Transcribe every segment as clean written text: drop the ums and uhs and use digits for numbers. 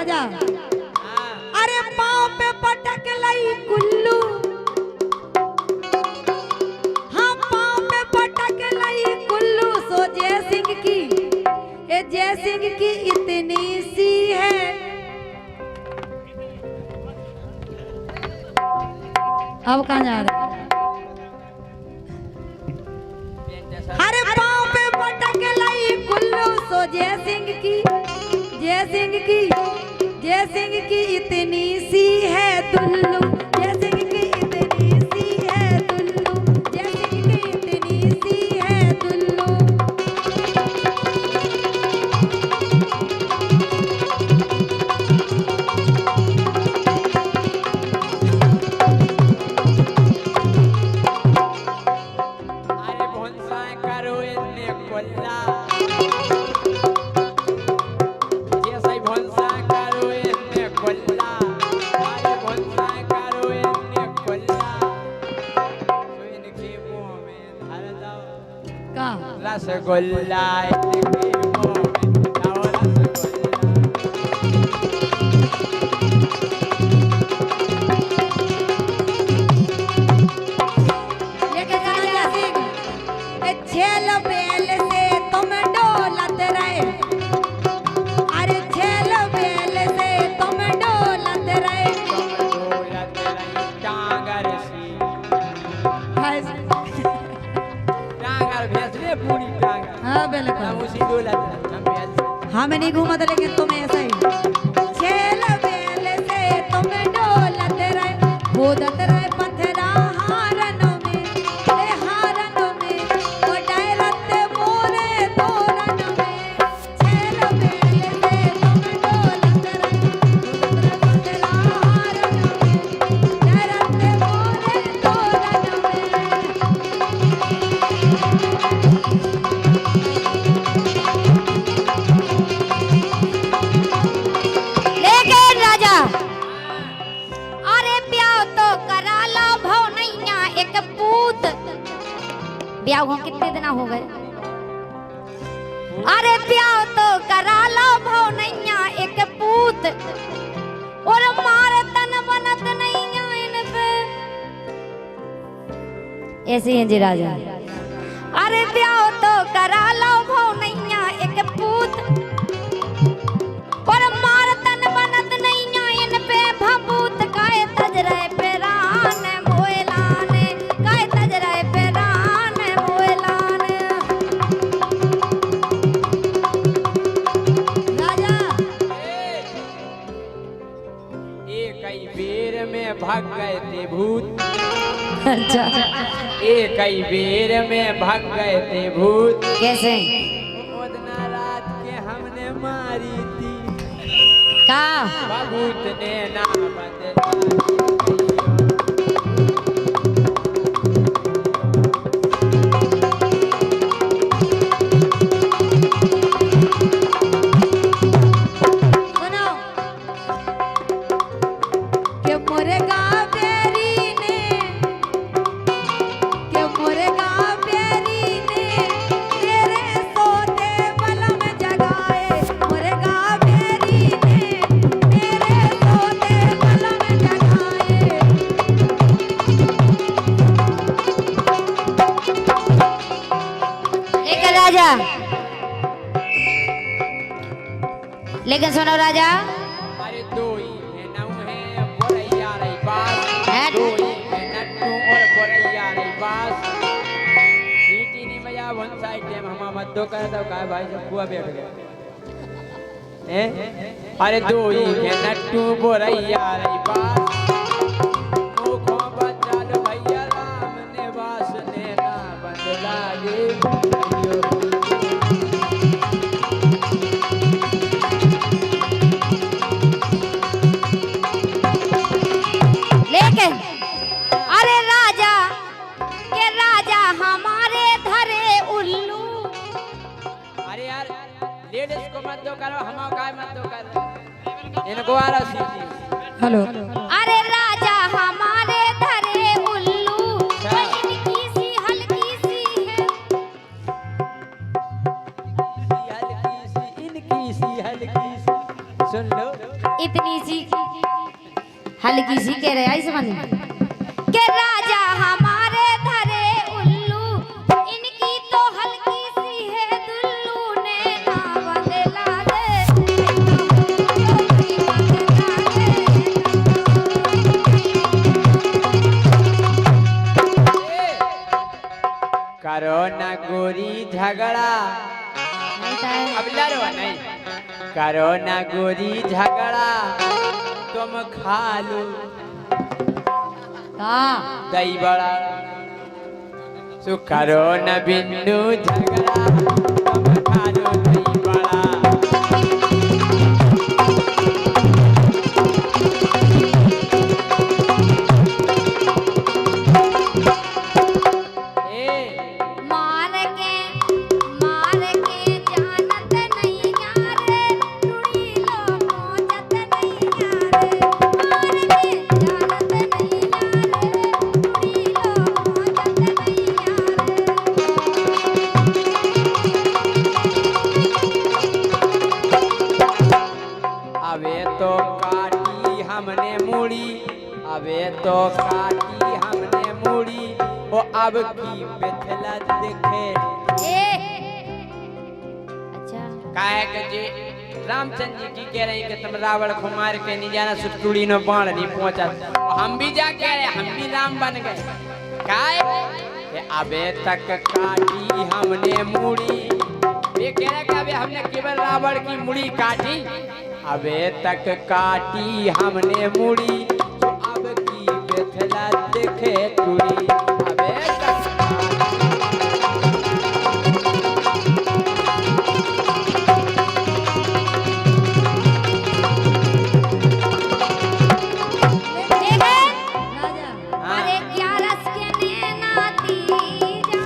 राजा अरे पाँव पे पटक लाई कुल्लू, हाँ पाँव पे पटक लाई कुल्लू। सो जय सिंह की, ए जय सिंह की इतनी सी है। अब कहाँ जा रहे? अरे पाँव पे पटक लाई कुल्लू। सो जय सिंह की, जय सिंह की, जय सिंह की इतनी सी है दुल्लू। जय सिंह की इतनी सी है दुल्लू। जय सिंह की इतनी सी है दुल्लू। अरे भोंसा करो इतने कोल्ला, जैसे भोंसा करो इतने कोल्ला। अरे भोंसा करो इतने कोल्ला, तो इनके मुंह में धर दो का रसगुल्ला। इनके मुंह में दो रसगुल्ला। लेके राजा सिंह ए छेल बेल से तुम डोलत रहे। अरे छेल बेल से तुम डोलत रहे। दौलत रही टांगर सी, टांगर भेजले पूरी टांगर। हाँ हम बिल्कुल, उसी दौलत रही, हम भेज हमें नहीं घूमत लेकिन तुम ऐसा ही। छेल बेल से तुम डोलत रहे, खोदत रहे पत्थरा हारनों में, ए हारनों में, ओ डायरत मोरे तोरनों में। छेल बेल से तुम डोलत रहे, खोदत रहे पत्थरा हारनों में, डायरत मोरे तोरनों में। लेकिन राजा अरे ब्याह तो करा लो भौनैया एक पूत। ब्याह हो कितने दिन हो गए? अरे ब्याह तो करा लो भौनैया एक पूत, और मार तन बनत नैया इन पे। ऐसे ही हैं जी राजा। अरे ब्याह तो करा लो भौनैया एक पूत, और मार तन बनत नैया इन पे भभूत। काय तजरे पे रान मोयलाने, काय तजरे पे रान मोयलाने। राजा एक ही बेर में भाग गए थे भूत। अच्छा एक ही बेर में भाग गए थे भूत। कैसे उतना रात के हमने मारी थी, का भभूत ने ना बदला। सुनो के मोरेगा बेरी ने, के मोरेगा बेरी ने तेरे सोते बलम जगाए। मोरेगा बेरी ने तेरे सोते बलम जगाए। एक राजा, लेकिन सुनो राजा, अरे दो ही है नौ है बोरैया रही बास। है। दो ही है नट्टू और बोरैया रही बास। सीटी नहीं बजा वन साइड टाइम हम मत दो कर दो काय भाई सब कुआ बैठ गए हैं। अरे दो ही है नट्टू बोरैया रही बास। मुखों बचा लो भैया राम ने वास ने ना बदला गे। लेकिन अरे राजा के राजा हमारे धरे उल्लू। अरे यार लेडीज को मत दो करो, हम काय मत दो करो, इनको आ रहा सीटी। हेलो अरे राजा हमारे धरे उल्लू। वो इनकी सी हल्की सी है, हल्की सी इनकी सी हल्की सी सुन लो। इतनी सी हल्की सी कह रहे ऐसे बने के राजा हमारे धरे उल्लू, इनकी तो हल्की सी है दुल्लू ने ना बदला दे, करो ना गोरी झगड़ा, अब लड़ो नहीं। करो ना गोरी झगड़ा, तुम खा लो दही बड़ा। सो करो ना बिंदु झगड़ा, तुम खा लो दही बड़ा। अबे तो काटी हमने मूड़ी, वो अब की बेथला देखे। अच्छा काहे के जी रामचंद्र जी की कह रही कि तुम रावण को मार के नहीं जाना, सुटुड़ी न बाण नहीं पहुंचा। हम भी जा कह रहे, हम भी राम बन गए। काहे कि अबे तक काटी हमने मूड़ी, ये कह रहे कि अबे हमने केवल रावण की मूड़ी काटी। अबे तक काटी हमने मूड़ी, बेथला देखे टूड़ी। अबे तक अरे क्या रस के नैना तीजा,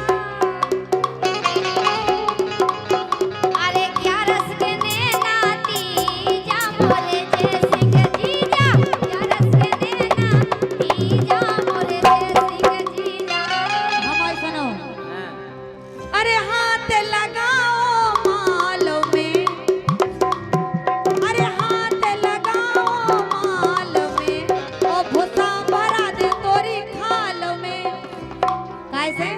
अरे क्या रस के नैना तीजा मोरे जय सिंह जीजा, क्या रस के नैना तीजा मोरे जय सिंह जीजा। हमारी सुनो। अरे हाथ लगाओ मालों में, अरे हाथ लगाओ मालों में, ओ भूसा भरा दे तोरी खाल में। कैसे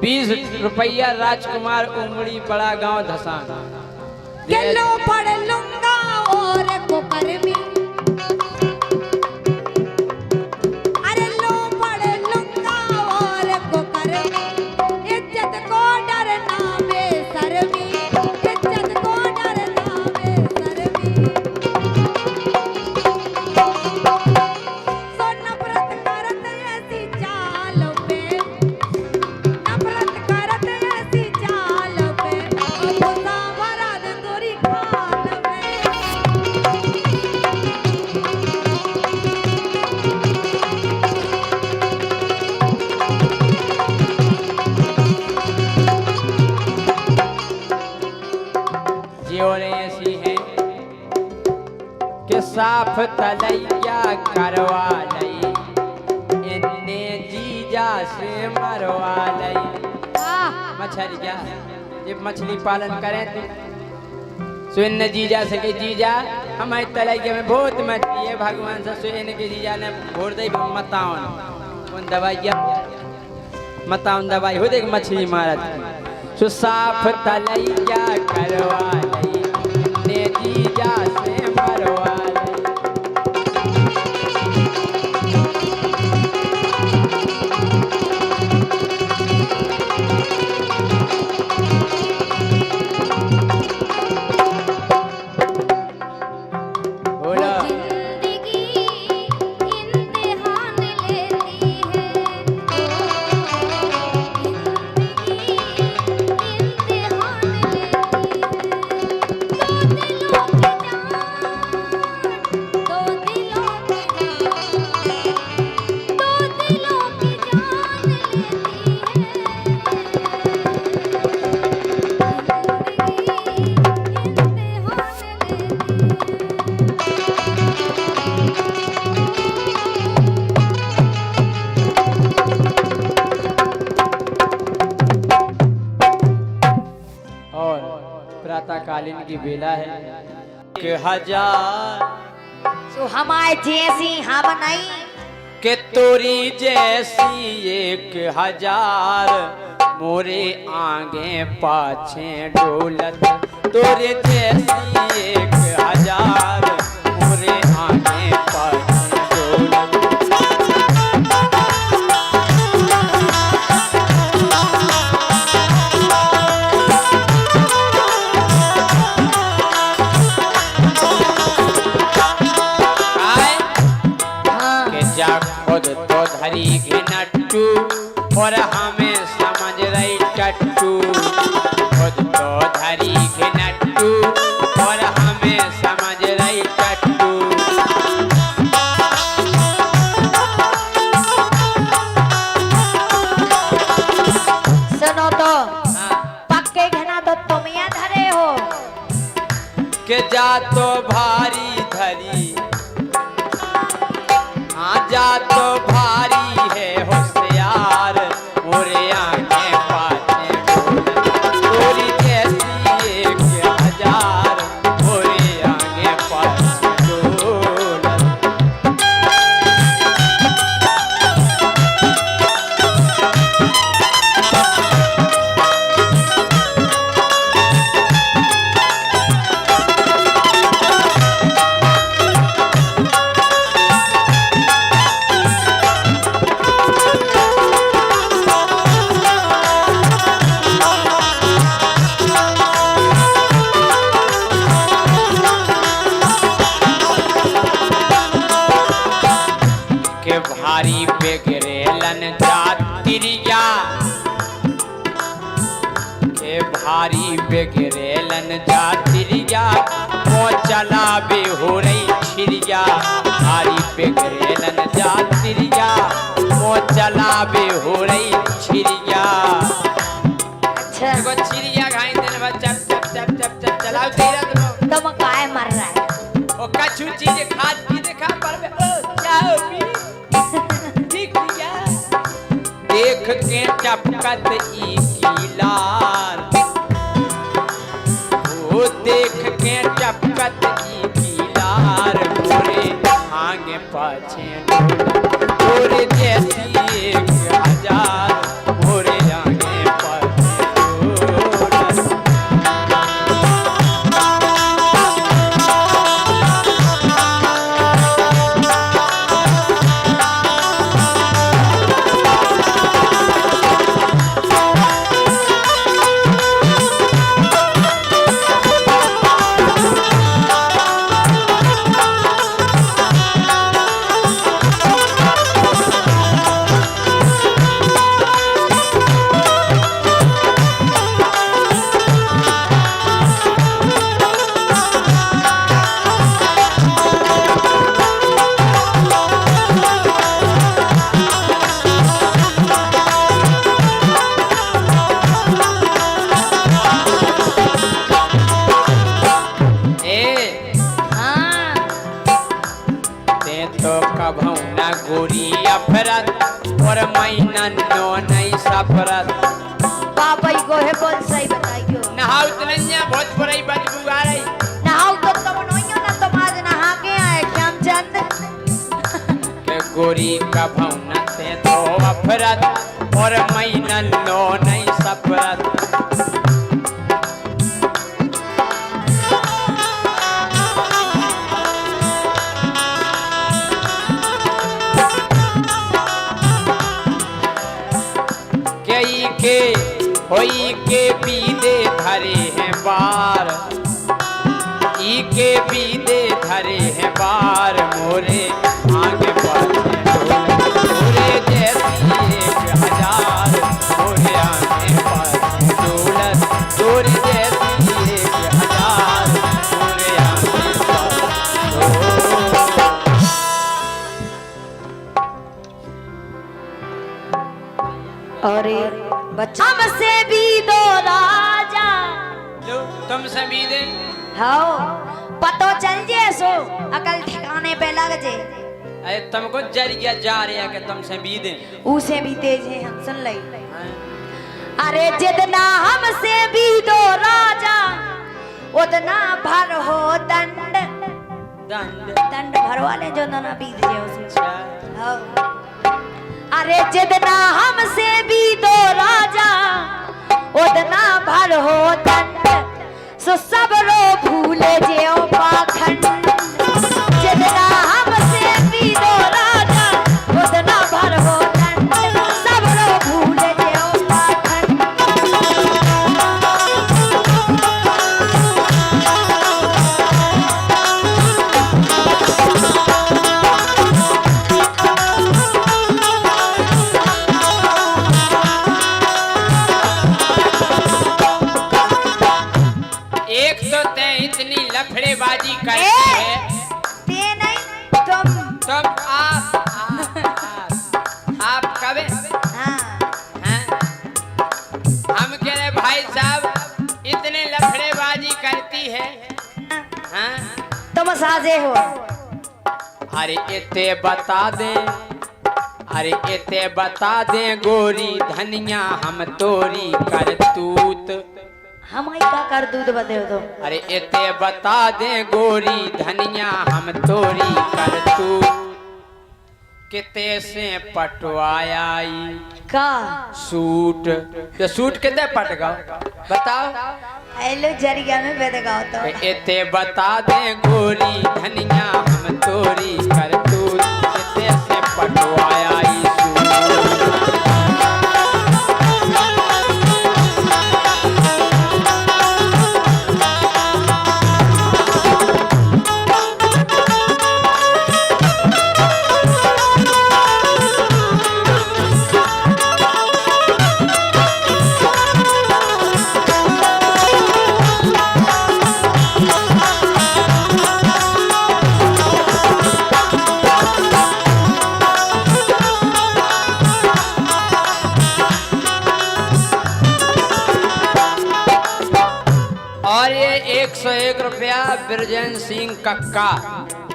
20 रुपया राजकुमार उमड़ी बड़ा गांव धसान। किलो पड़ लूंगा और कुकर में, अरे लो पड़ लूंगा और कुकर में। इज्जत को डरना बेशर्मी, इज्जत को डरना बेशर्मी। सो नफरत करत ऐसी चाल पे, नफरत करत ऐसी चाल पे, भूसा भरा दे तोरी खाल में। जियोरे ऐसी है कि साफ तलैया करवा लई, इन्ने जीजा से मरवा लई। मछलिया जब मछली पालन करें तो सुन जीजा से कि जीजा हमारे तलैया में बहुत मछली है, भगवान से सुन के जीजा ने भोर दे मतावन उन दवाइया मतावन दवाई हो देख मछली मारत। सो साफ तलैया करवा लई, ने जीजा से मरवा लई। बोला जिंदगी इम्तिहान लेती है, जिंदगी इम्तिहान लेती है। बेला है 1000 सो हमारे जैसी हम नहीं के तोरी जैसी 1000 मोरे आगे पाछे डोलत तोरे जैसी 1000 मोरे आगे पाछे डोलत खुद तो धरी घिनट्टू और हमें समझ रही टट्टू खुद तो धरी घिनट्टू और हमें समझ रही टट्टू सुनो तो पक्के घना तो तुम या धरे हो के जा तो भारी धरी जा तो भारी है होशियार मोरे आगे पाछे तोरी जैसी 1000 मोरे आगे पाछे डोलत भारी बेगरेलन जातिरिया के भारी बेगरेलन जातिरिया वो चला बे हो रही छिरिया भारी बेगरेलन जातिरिया वो चला बे हो रही छिरिया अच्छा देखो छिरिया घाई दिन भर चप चप चप चप चप चलाओ तेरा तुम काय मर रहा है ओ कछु चीज खाद की देखा पर ओ जाओ भी देख के टपकत ई की लार वो देख के टपकत ई की लार मोरे आगे पाछे मोरे जैसी 1000 मोरे आगे पाछे डोलत गोरी अफरत और महीना नो नहीं सफरत बाबा को है बोल सही बताइयो नहाओ तलन्या बहुत बड़ी बदबू आ रही नहाओ तो तुम नोइयो ना तुम आज नहा के आए श्यामचंद के गोरी का भौना से तो अफरत और महीना नो नहीं सफरत के होई के बीदे धरे हैं बार ई के बीदे धरे हैं बार मोरे आगे पाछे मोरे जैसी 1000 मोरे आगे पाछे डोलत तोरे जैसी 1000 मोरे आगे पाछे अरे बच्चा हमसे भी दो राजा लो तुमसे भी दे हाओ पतो चल जे सो अकल ठिकाने पे लग जे अरे तुमको जर गया जा रहे हैं कि तुमसे भी दे उसे भी तेज है हम सुन लई अरे जितना हमसे भी दो राजा उतना भर हो दंड दंड दंड भरवा ले जो ना बीत जाए उसमें। अच्छा हाँ। अरे जितना हमसे भी दो राजा उतना भर हो दंड सो सब रो भूले जेओ पाखंड। जितना हमसे भी दो राजा उतना भर हो दंड सब रो भूले जेओ पाखंड। एक तो ते इतनी लफड़ेबाजी करती है। ते नहीं तुम आप कब हाँ हैं? हम कह रहे भाई साहब इतने लफड़ेबाजी करती है हैं? तुम साजे हो। अरे इते बता दे, अरे इते बता दे गोरी धनिया हम तोरी करतूत। हम आई का कर दूध बते हो तुम। अरे इते बता दे गोरी धनिया हम तोरी करतूत। किते से पटवाया का सूट, तो सूट कितने पट गो बताओ। हेलो जरिया में बेदगाओ तो। इते बता दे गोरी धनिया हम तोरी करतूत। किते से पटवाया सूट। और ये 101 रुपया बिरजन सिंह कक्का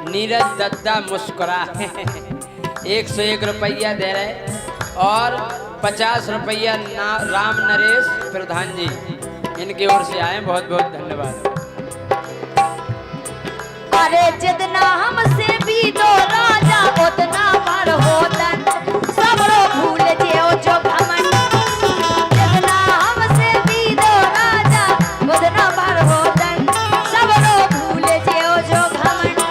नीरज दत्ता मुस्कुरा 101 रुपया दे रहे और 50 रुपया राम नरेश प्रधान जी इनकी ओर से आए, बहुत बहुत धन्यवाद। अरे जितना हमसे भी दो राजा उतना भर हो दंड सब रो भूल जेओ जो घमंड। जितना हमसे भी दो राजा उतना भर हो दंड सब रो भूल जेओ जो घमंड।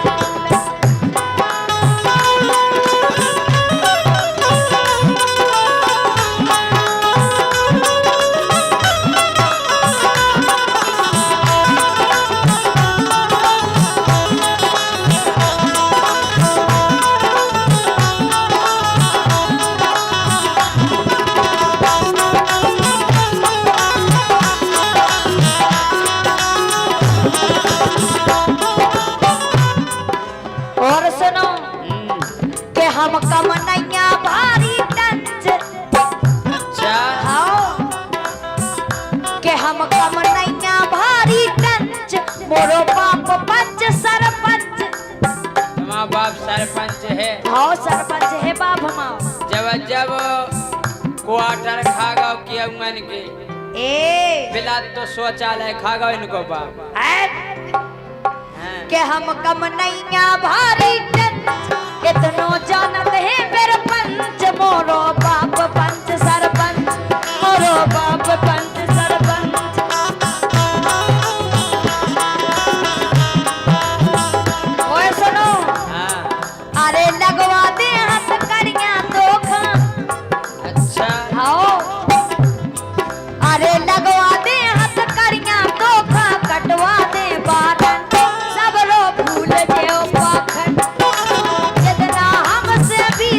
और सुनो कि हम कम नैया भारी टंच। अच्छा आओ कि हम कम नैया भारी टंच मोरो बाप पंच सरपंच। हमारा बाप सरपंच है। हाँ सरपंच है बाप हमाओ। जब जब क्वार्टर खा गो किया मन के ए बिला तो शौचालय खा गो इनको बाप। कि हम कम नैया भारी टंच इतनो जानत है मेरे पंच मोरो बाप पंच सरपंच मोरो बाप पंच सरपंच। ओए सुनो हाँ अरे लगवा दे हाथ करिया धोखा। अच्छा आओ अरे लगवा दे हाथ करिया धोखा कटवा दे बारन सब रो भूल जेओ पाखंड। जितना हमसे भी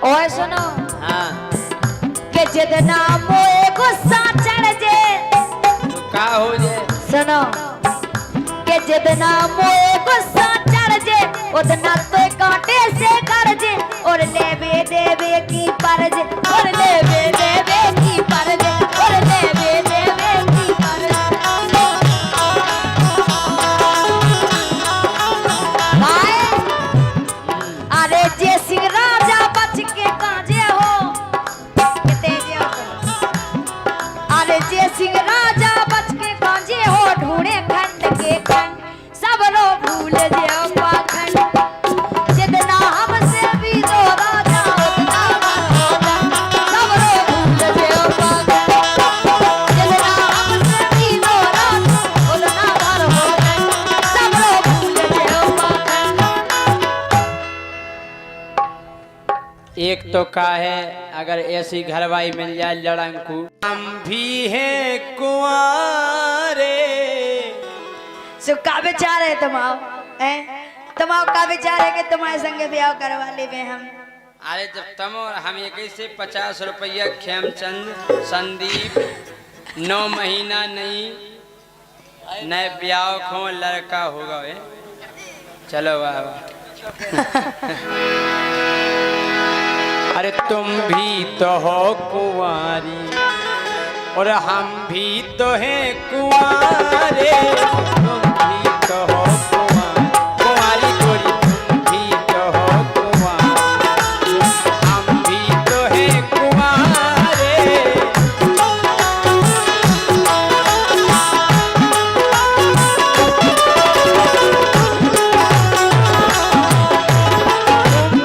ओए सुनो हाँ के जितना मोए गुस्सा चढ़ जे तो का हो जाए सुनो के जितना मोए गुस्सा चढ़ जे उतना तो कांटे से कर जे और लेवे देवे की परज और लेवे देवे की परज और लेवे देवे की परज हाय अरे जे सिंह राजा बच के काजे हो किते जे हो अरे जे सिंह राजा बच के काजे हो ढूंढे खंड के खंड सब रो भूल जे पाखंड जितना हमसे भी दो राजा उतना सब रो भूल जे पाखंड जितना हमसे भी दो राजा उतना भर हो सब रो भूल जे पाखंड। एक तो का है अगर ऐसी घरवाई मिल जाए लड़ंकू हम भी हैं कुंवारे सो का विचार है तुम्हारा का विचार है कि तुम्हारे संगे ब्याह करवा ले हम। अरे जब तुम और हम एक से 50 रुपया खेमचंद संदीप 9 महीना नहीं नए ब्याह खो लड़का होगा वे चलो बाबा अरे तुम भी तो हो कुंवारी और हम भी तो हैं कुंवारे तुम भी तो हो कुंवारी गोरी तुम भी तो हो कुंवारी हम भी तो हैं कुंवारे तुम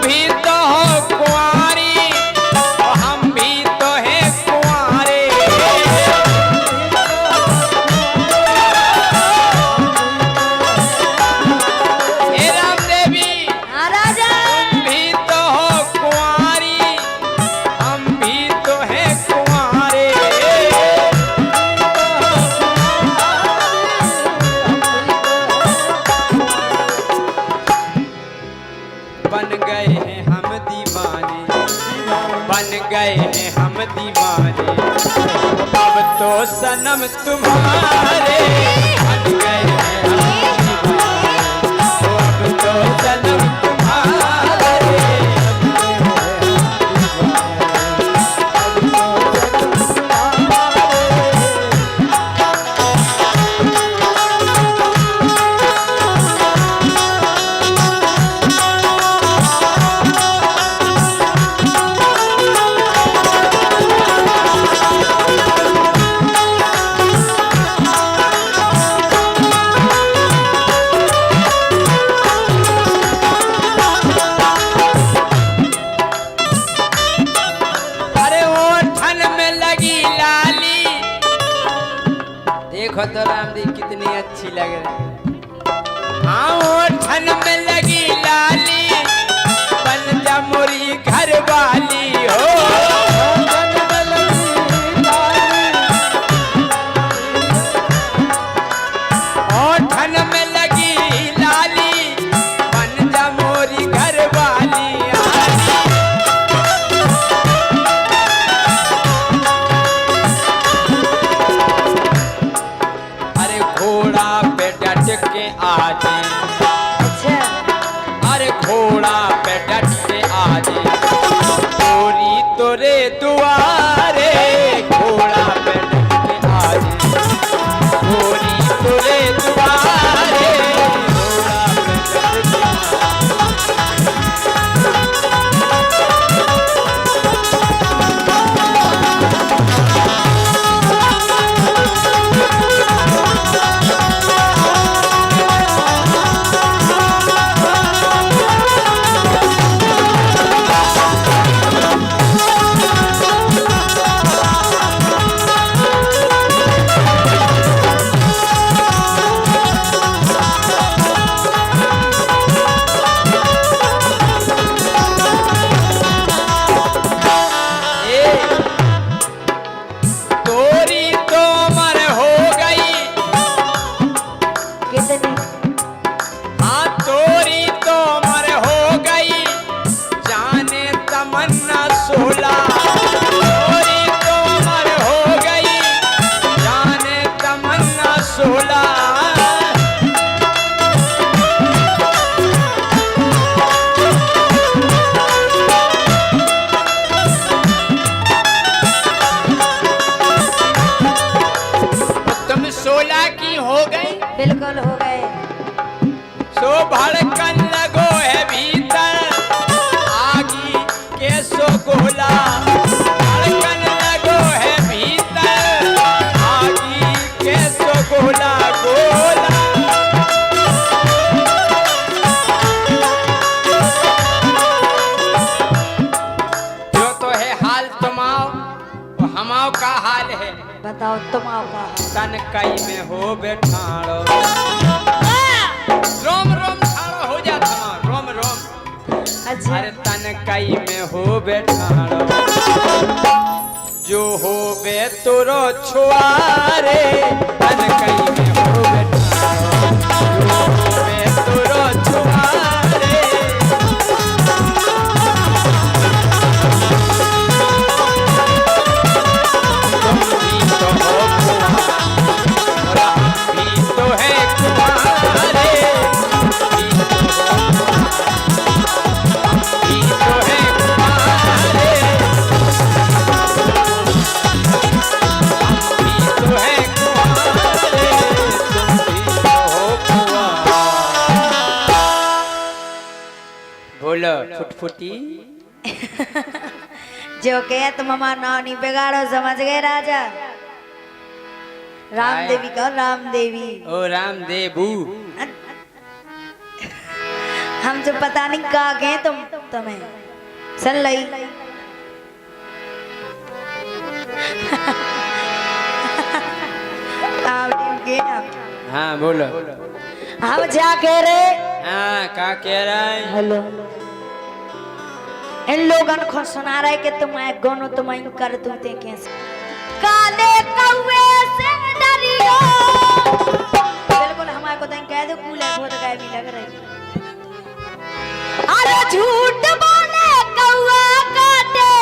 भी तो हो कुंवारी और हम भी तो हैं कुंवारे हे राम देवी हाँ राजा तुम भी तो हो कुंवारी हम भी तो हैं कुंवारे बन गए हैं हम दीवाने बन गए हैं हम दीवाने अब तो सनम तुम्हारे बन गए हैं हम दीवाने तो अब तो सनम तुम्हारे अरे वो ठन में लगी लाली देखो तो राम दी कितनी अच्छी लग रही हाँ वो ठन में लगी लाली बन जा मोरी घर वाली हो और ठन में लगी लाली बन जा मोरी घर वाली अरे घोड़ा पे डट के आजे अच्छा अरे घोड़ा पे डट के आजे तमन्ना 16 गोरी तो अमर हो गई जाने तमन्ना 16। तुम 16 की हो गई बिल्कुल हो गए। सो भड़कन लगो है भीतर आगी के सो गोला भड़कन लगो है भीतर आगी के सो गोला गोला। जो तो है हाल तुमाओ वो हमाओ का हाल है। बताओ तुम आओगा। तन कई में हो बैठाड़ो रोम रोम ठाड़ो हो जा थमा रोम रोम। अच्छा अरे तन कई में हो बैठाड़ो जो हो बे तुरो छुआरे तन कई में हो बैठाड़ो जो हो बे तुरो छुआरे। तुम भी तो हो कुंवारे और हम भी तो है कुंवारे भी तो है कुंवारे भी तो है कुंवारे तुम भी तो हो कुंवारे। बोलो फुटफुटी। जो कहे तुम हमारा नाम नहीं बिगाड़ो समझ गए राजा। राम देवी का राम देवी। ओ राम देवू हम जो पता नहीं कहा गए तुम्हें सुन लई। हाँ बोलो। हम जा कह रहे। हाँ क्या कह रहा है। हेलो इन लोगन को सुना रहे कि तुम्हारे गोनो तुम्हारी कर दूते कैसे काले कौवे से डरियो। बिल्कुल हमारे को तो कह दो कूले बहुत गाय भी लग रही। अरे झूठ बोले कौवा काटे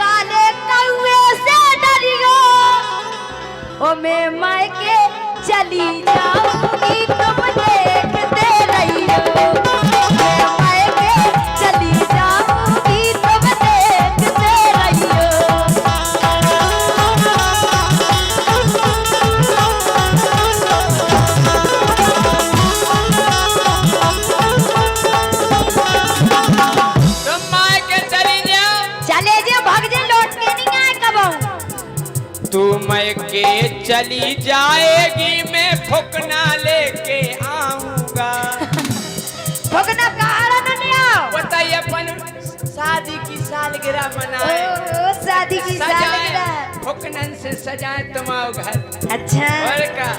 काले कौवे से डरियो। ओ मैं मायके चली जाऊंगी तुम देखते रहियो। मैं मायके चली जाऊंगी तुम देखते रहियो। तुम मायके चली जाओ चले जे भाग जे लौट के नहीं आए कब। तू मायके चली जाएगी मैं फुकना लेके आऊंगा। भगना कहारा नहीं आओ। बताइए अपन शादी की सालगिरह मनाए ओ शादी की सालगिरह। फुकनन से सजाए तुम्हारा घर। अच्छा और का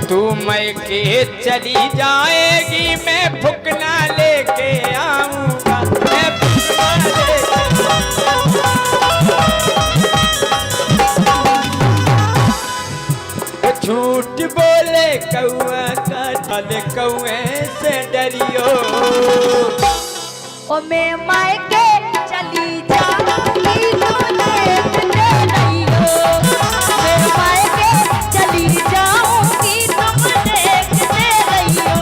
तू मायके चली जाएगी मैं फुकना लेके आऊंगा। मैं फुकना लेके झूठ बोले कौआ काटले कौए से डरियो। ओ मैं मायके चली जाऊंगी तुम देखते रहियो। मैं मायके चली जाऊंगी तुम देखते रहियो।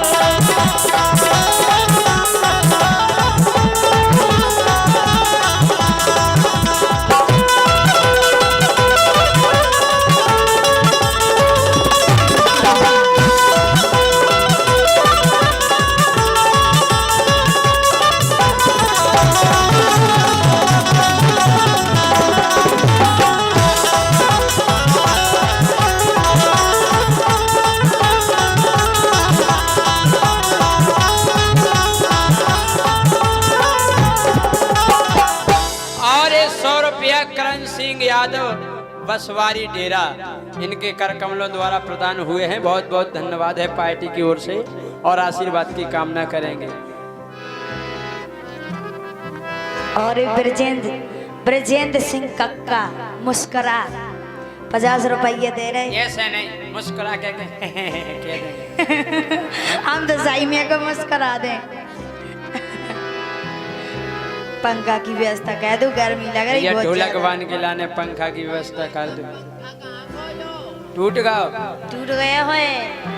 यादव बसवारी डेरा इनके कर कमलों द्वारा प्रदान हुए हैं। बहुत बहुत धन्यवाद है पार्टी की ओर से और आशीर्वाद की कामना करेंगे। और ब्रजेंद्र सिंह कक्का मुस्करा 50 रुपये दे रहे। ऐसे नहीं मुस्कुरा के कह देंगे। हम तो सही में को मुस्करा दें। पंखा की व्यवस्था कर दो, गर्मी लग रही ये बहुत ढोलक ज्यादा। बांध के लाने पंखा की व्यवस्था कर दो। टूट गया टूट गया है